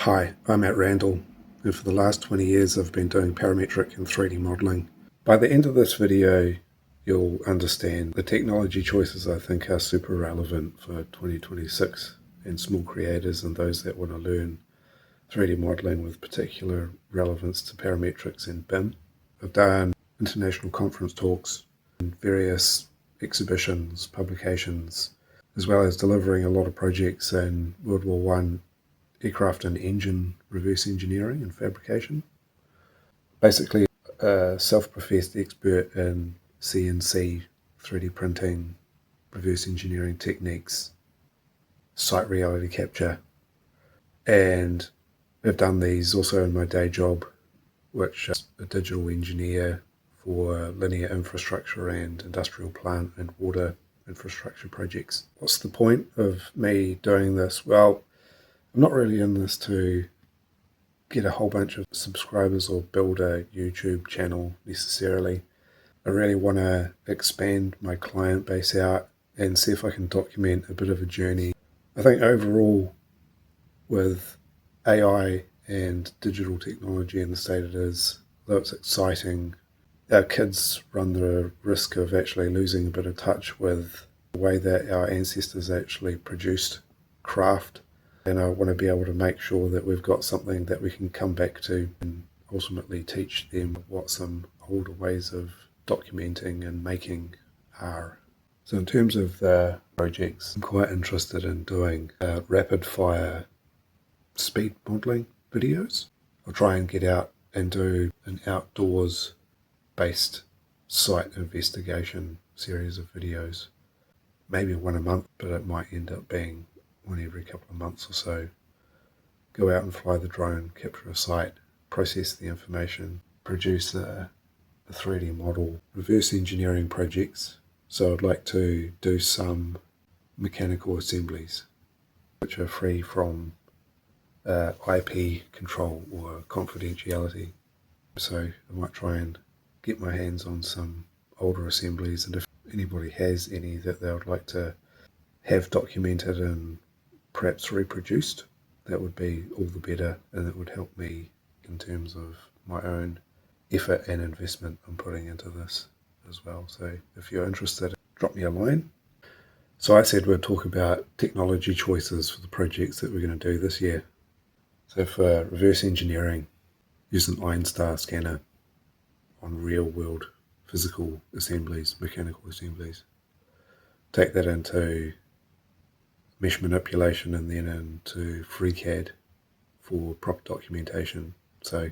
Hi, I'm Matt Randall, and for the last 20 years I've been doing parametric and 3D modeling. By the end of this video, you'll understand the technology choices I think are super relevant for 2026 and small creators and those that want to learn 3D modeling with particular relevance to parametrics and BIM. I've done international conference talks and various exhibitions, publications, as well as delivering a lot of projects in World War I aircraft and engine reverse engineering and fabrication. Basically, a self-professed expert in CNC, 3D printing, reverse engineering techniques, site reality capture, and I've done these also in my day job, which is a digital engineer for linear infrastructure and industrial plant and water infrastructure projects. What's the point of me doing this? Well, I'm not really in this to get a whole bunch of subscribers or build a YouTube channel necessarily. I really want to expand my client base out and see if I can document a bit of a journey. I think overall, with AI and digital technology in the state it is, though it's exciting, our kids run the risk of actually losing a bit of touch with the way that our ancestors actually produced craft. And I want to be able to make sure that we've got something that we can come back to and ultimately teach them what some older ways of documenting and making are. So in terms of the projects, I'm quite interested in doing rapid fire speed modeling videos. I'll try and get out and do an outdoors based site investigation series of videos. Maybe one a month, but it might end up being one every couple of months or so. Go out and fly the drone, capture a site, process the information, produce a 3D model, reverse engineering projects. So I'd like to do some mechanical assemblies which are free from IP control or confidentiality. So I might try and get my hands on some older assemblies, and if anybody has any that they would like to have documented and perhaps reproduced, that would be all the better, and it would help me in terms of my own effort and investment I'm putting into this as well. So if you're interested, drop me a line. So I said we'd talk about technology choices for the projects that we're going to do this year. So for reverse engineering, use an Iron Star scanner on real world physical assemblies, mechanical assemblies. Take that into mesh manipulation and then into FreeCAD for proper documentation. So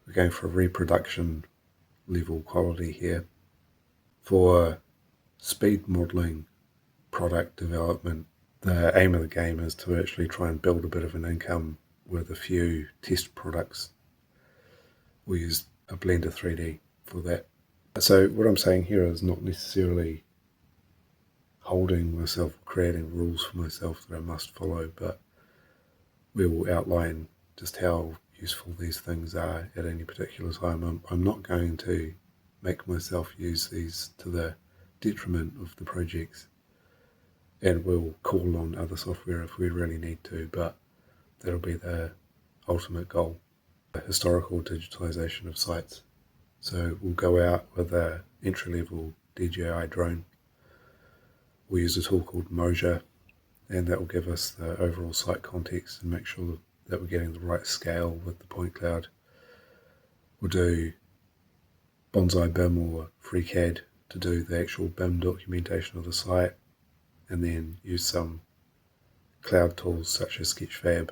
we're going for a reproduction level quality here. For speed modeling, product development, the aim of the game is to actually try and build a bit of an income with a few test products. We use a Blender 3D for that. So what I'm saying here is not necessarily holding myself, creating rules for myself that I must follow, but we will outline just how useful these things are at any particular time. I'm not going to make myself use these to the detriment of the projects, and we'll call on other software if we really need to, but that'll be the ultimate goal, the historical digitalization of sites. So we'll go out with an entry-level DJI drone. We'll use a tool called Moja, and that will give us the overall site context and make sure that we're getting the right scale with the point cloud. We'll do Bonsai BIM or FreeCAD to do the actual BIM documentation of the site, and then use some cloud tools such as Sketchfab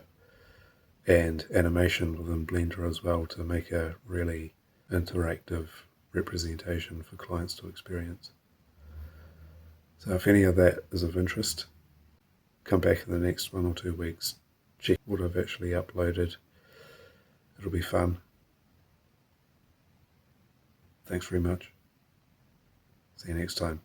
and animation within Blender as well to make a really interactive representation for clients to experience. So if any of that is of interest, come back in the next 1 or 2 weeks, check what I've actually uploaded. It'll be fun. Thanks very much. See you next time.